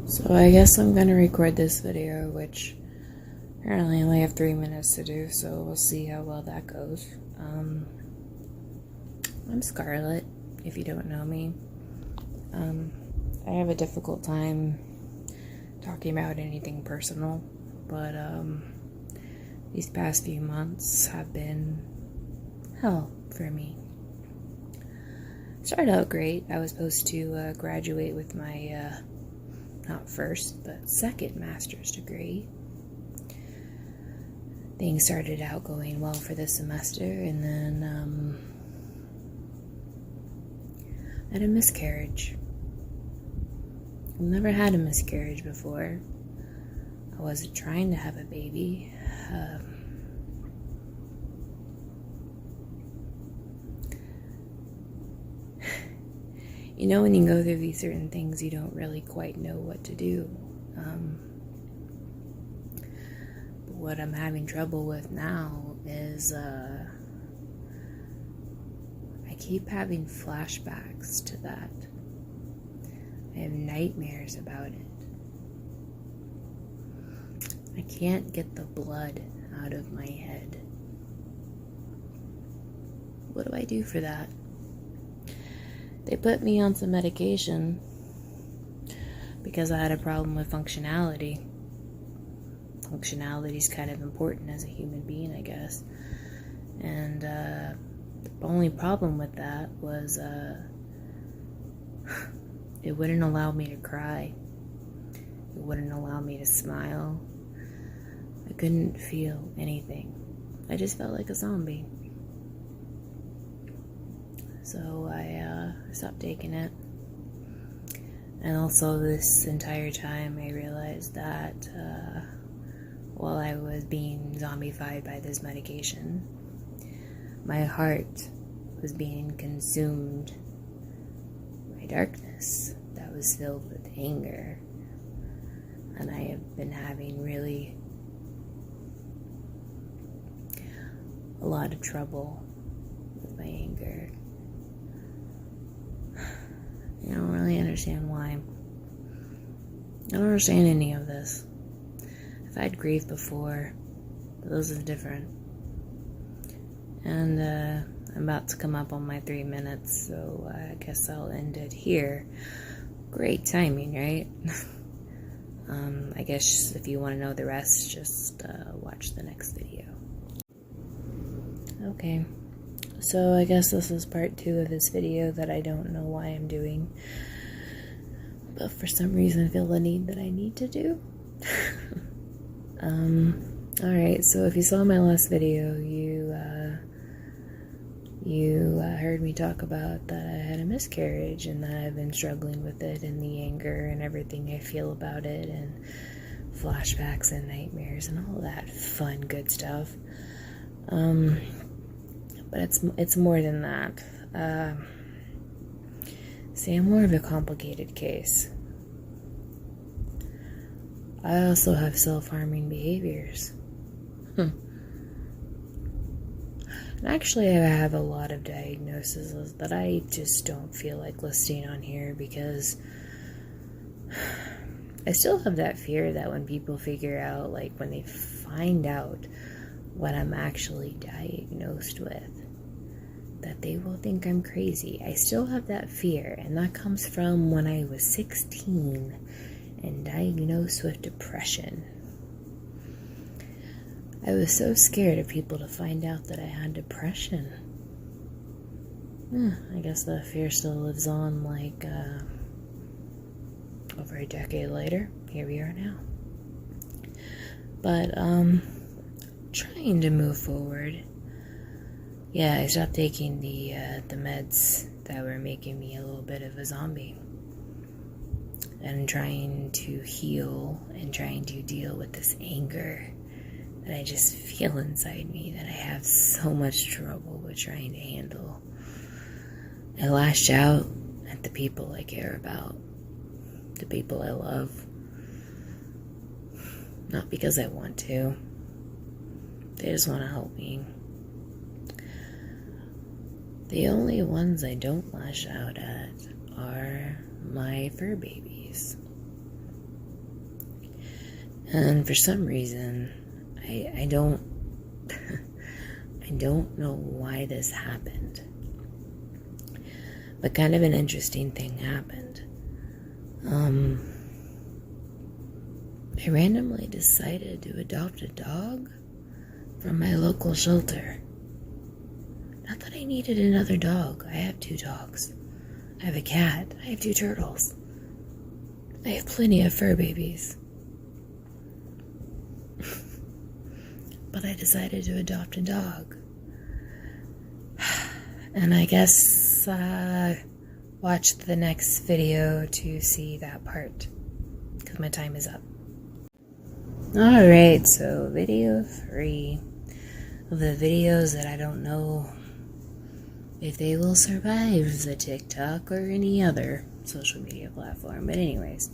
So I guess I'm gonna record this video, which apparently I only have 3 minutes to do, so we'll see how well that goes. I'm Scarlet, if you don't know me. I have a difficult time talking about anything personal, but these past few months have been hell for me. Started out great. I was supposed to graduate with my not first, but second master's degree. Things started out going well for this semester, and then I had a miscarriage. I've never had a miscarriage before. I wasn't trying to have a baby. You know, when you go through these certain things, you don't really quite know what to do. But what I'm having trouble with now is I keep having flashbacks to that. I have nightmares about it. I can't get the blood out of my head. What do I do for that? They put me on some medication because I had a problem with functionality. Functionality is kind of important as a human being, I guess. And the only problem with that was it wouldn't allow me to cry. It wouldn't allow me to smile. I couldn't feel anything. I just felt like a zombie. So I stopped taking it. And also this entire time I realized that while I was being zombified by this medication, my heart was being consumed by darkness that was filled with anger. And I have been having really a lot of trouble with my anger. I don't really understand why. I don't understand any of this. I've had grief before, but this is different. And I'm about to come up on my 3 minutes, so I guess I'll end it here. Great timing, right? I guess if you want to know the rest, just watch the next video. Okay. So I guess this is part 2 of this video that I don't know why I'm doing, but for some reason I feel the need that I need to do. Alright, so if you saw my last video, you heard me talk about that I had a miscarriage and that I've been struggling with it and the anger and everything I feel about it and flashbacks and nightmares and all that fun, good stuff. But it's more than that. See, I'm more of a complicated case. I also have self-harming behaviors. And actually, I have a lot of diagnoses that I just don't feel like listing on here because I still have that fear that when people figure out, like when they find out what I'm actually diagnosed with, that they will think I'm crazy. I still have that fear, and that comes from when I was 16 and diagnosed with depression. I was so scared of people to find out that I had depression. I guess the fear still lives on, like, over a decade later. Here we are now. But, trying to move forward. Yeah, I stopped taking the meds that were making me a little bit of a zombie. And trying to heal and trying to deal with this anger that I just feel inside me that I have so much trouble with trying to handle. I lash out at the people I care about, the people I love. Not because I want to. They just want to help me. The only ones I don't lash out at are my fur babies. And for some reason, I don't I don't know why this happened. But kind of an interesting thing happened. I randomly decided to adopt a dog from my local shelter. Not that I needed another dog. I have 2 dogs. I have a cat. I have 2 turtles. I have plenty of fur babies. But I decided to adopt a dog. And I guess watch the next video to see that part, because my time is up. Alright, so video 3 of the videos that I don't know if they will survive the TikTok or any other social media platform. But anyways,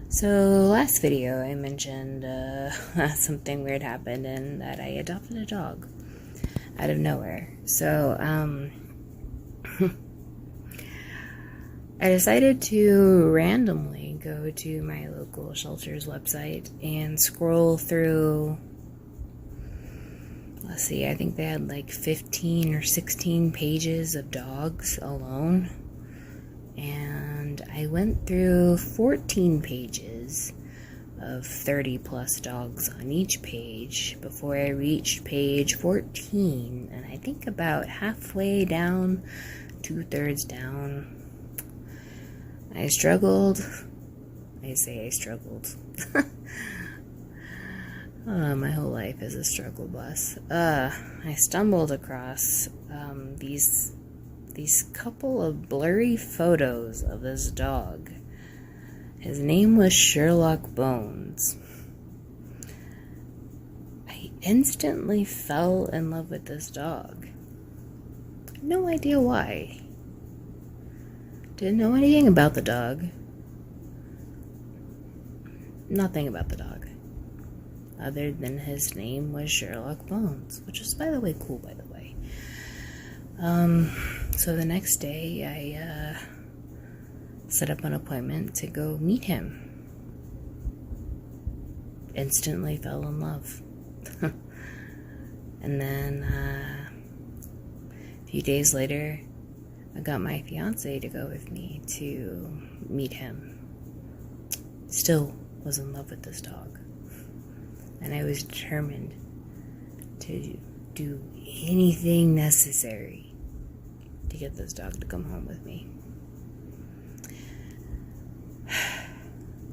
so last video I mentioned something weird happened and that I adopted a dog out of nowhere. So I decided to randomly go to my local shelter's website and scroll through, let's see, I think they had like 15 or 16 pages of dogs alone. And I went through 14 pages of 30 plus dogs on each page before I reached page 14. And I think about halfway down, 2/3 down, I struggled. I say I struggled. My whole life is a struggle bus. I stumbled across these couple of blurry photos of this dog. His name was Sherlock Bones. I instantly fell in love with this dog. No idea why. Didn't know anything about the dog. Nothing about the dog. Other than his name was Sherlock Bones, which is, by the way, cool, by the way. So the next day, I set up an appointment to go meet him. Instantly fell in love. And then a few days later, I got my fiance to go with me to meet him. Still was in love with this dog. And I was determined to do anything necessary to get this dog to come home with me.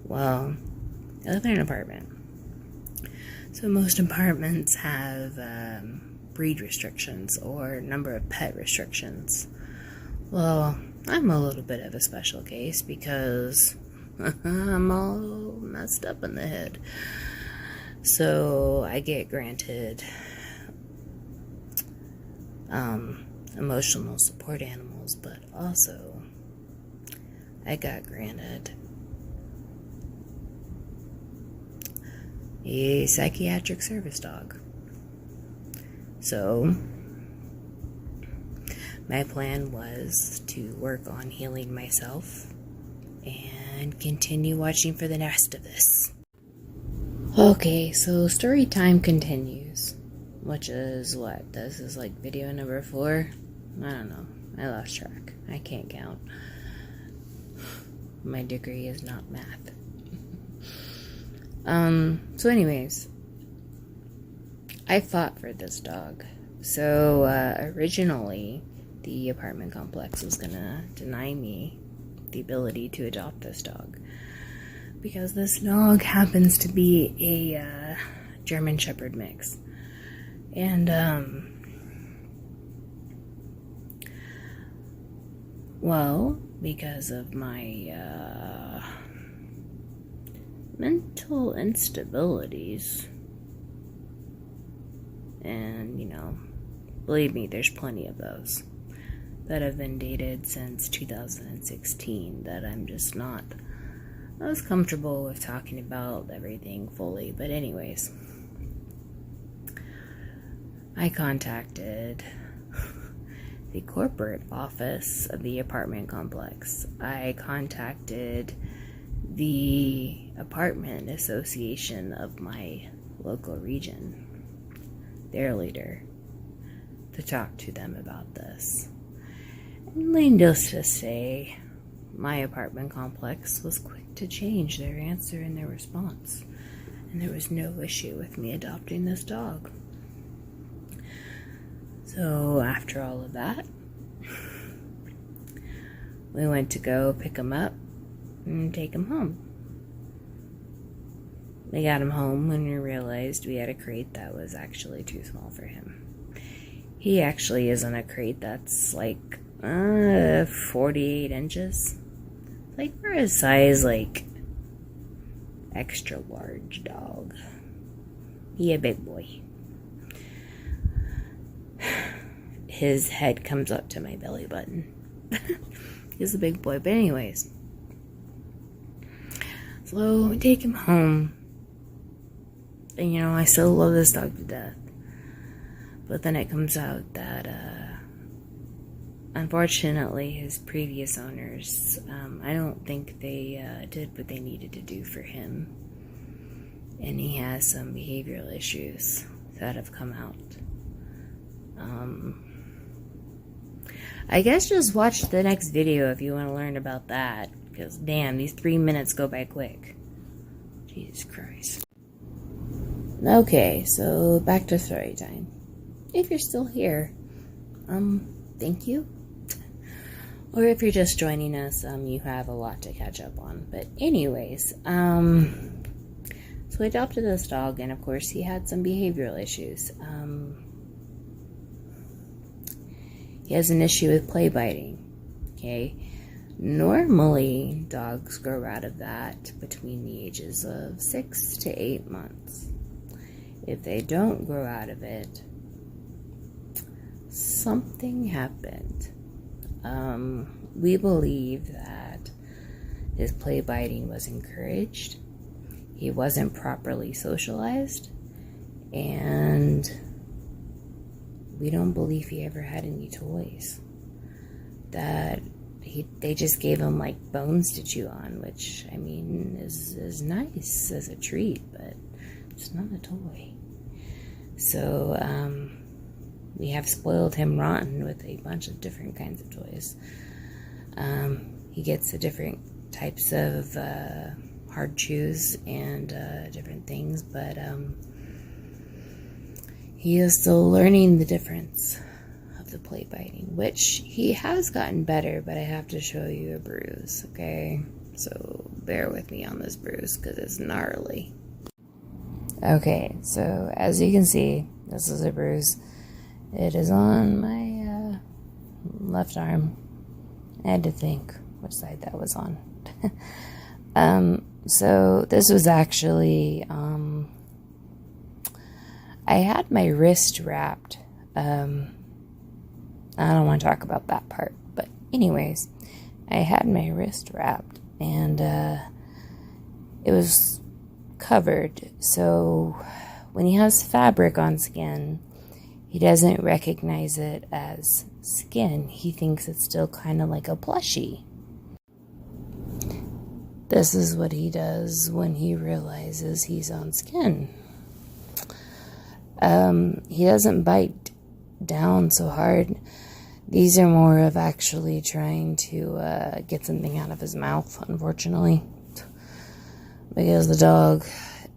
Well, I live in an apartment. So most apartments have breed restrictions or number of pet restrictions. Well, I'm a little bit of a special case because I'm all messed up in the head. So I get granted emotional support animals, but also I got granted a psychiatric service dog. So my plan was to work on healing myself and continue watching for the rest of this. Okay, so story time continues, which is what? This is like video number 4? I don't know. I lost track. I can't count. My degree is not math. So anyways, I fought for this dog. So, originally, the apartment complex was gonna deny me the ability to adopt this dog. Because this dog happens to be a German Shepherd mix. And, well, because of my mental instabilities, and, you know, believe me, there's plenty of those that have been dated since 2016 that I'm just not as comfortable with talking about everything fully. But anyways, I contacted the corporate office of the apartment complex. I contacted the apartment association of my local region, their leader, to talk to them about this. And needless to say, my apartment complex was quick to change their answer and their response, and there was no issue with me adopting this dog. So after all of that, we went to go pick him up and take him home. We got him home when we realized we had a crate that was actually too small for him. He actually is in a crate that's like 48 inches. Like, we're a size, like, extra large dog. He a big boy. His head comes up to my belly button. He's a big boy. But anyways, so we take him home. And, you know, I still love this dog to death. But then it comes out that, unfortunately, his previous owners, I don't think they did what they needed to do for him. And he has some behavioral issues that have come out. I guess just watch the next video if you want to learn about that. Because, damn, these 3 minutes go by quick. Jesus Christ. Okay, so back to story time. If you're still here, thank you. Or if you're just joining us, you have a lot to catch up on. But anyways, so we adopted this dog, and of course he had some behavioral issues. He has an issue with play biting, okay? Normally, dogs grow out of that between the ages of 6 to 8 months. If they don't grow out of it, something happened. We believe that his play biting was encouraged. He wasn't properly socialized, and we don't believe he ever had any toys. That they just gave him like bones to chew on, which I mean is nice as a treat, but it's not a toy. So we have spoiled him rotten with a bunch of different kinds of toys. He gets the different types of hard chews and different things, but he is still learning the difference of the play biting, which he has gotten better, but I have to show you a bruise, okay? So bear with me on this bruise because it's gnarly. Okay, so as you can see, this is a bruise. It is on my left arm. I had to think which side that was on. So this was actually, I had my wrist wrapped. I don't want to talk about that part, but anyways, I had my wrist wrapped, and it was covered. So when he has fabric on skin, he doesn't recognize it as skin. He thinks it's still kind of like a plushie. This is what he does when he realizes he's on skin. He doesn't bite down so hard. These are more of actually trying to get something out of his mouth, unfortunately. Because the dog,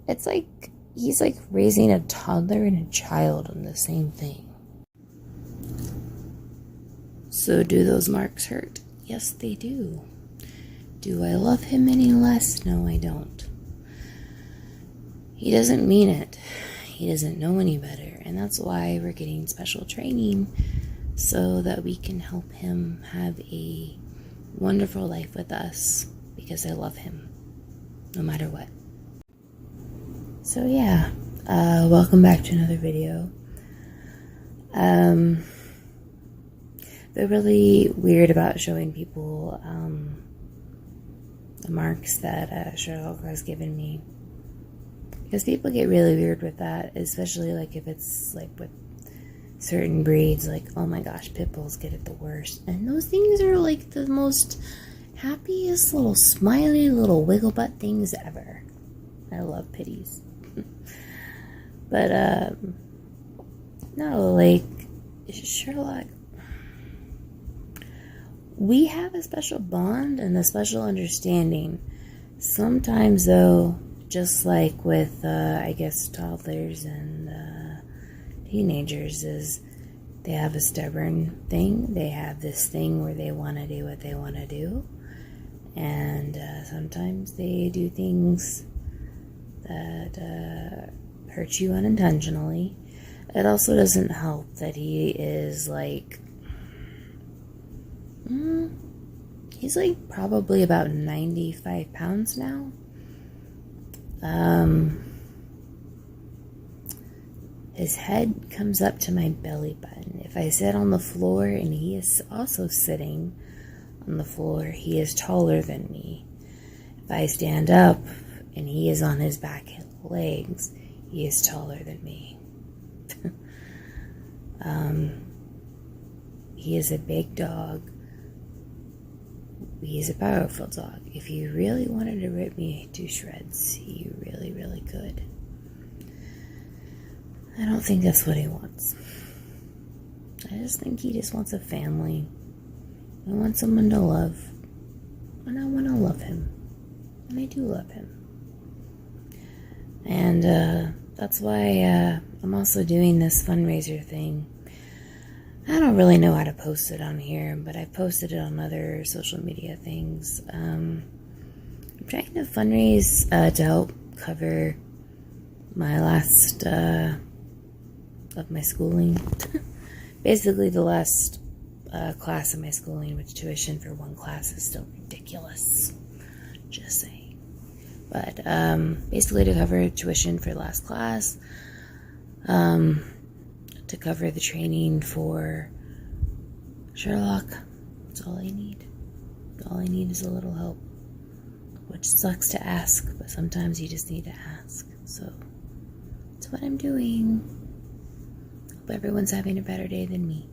it's like he's like raising a toddler and a child on the same thing. So do those marks hurt? Yes, they do. Do I love him any less? No, I don't. He doesn't mean it. He doesn't know any better. And that's why we're getting special training, so that we can help him have a wonderful life with us, because I love him no matter what. So yeah, welcome back to another video. They're really weird about showing people the marks that Sherlock has given me, because people get really weird with that, especially like if it's like with certain breeds. Like, oh my gosh, pit bulls get it the worst, and those things are like the most happiest little smiley little wiggle butt things ever. I love pitties. But, no, like, Sherlock, we have a special bond and a special understanding. Sometimes, though, just like with, I guess, toddlers and teenagers, is they have a stubborn thing. They have this thing where they want to do what they want to do. And sometimes they do things that hurt you unintentionally. It also doesn't help that he is like, he's like probably about 95 pounds now. His head comes up to my belly button. If I sit on the floor and he is also sitting on the floor, he is taller than me. If I stand up and he is on his back legs, he is taller than me. He is a big dog. He is a powerful dog. If he really wanted to rip me to shreds, he really, really could. I don't think that's what he wants. I just think he just wants a family. I want someone to love. And I want to love him. And I do love him. And that's why I'm also doing this fundraiser thing. I don't really know how to post it on here, but I posted it on other social media things. I'm trying to fundraise to help cover my last of my schooling. Basically the last class of my schooling, which tuition for one class is still ridiculous. Just saying. But basically to cover tuition for last class, to cover the training for Sherlock. That's all I need. All I need is a little help, which sucks to ask, but sometimes you just need to ask. So that's what I'm doing. Hope everyone's having a better day than me.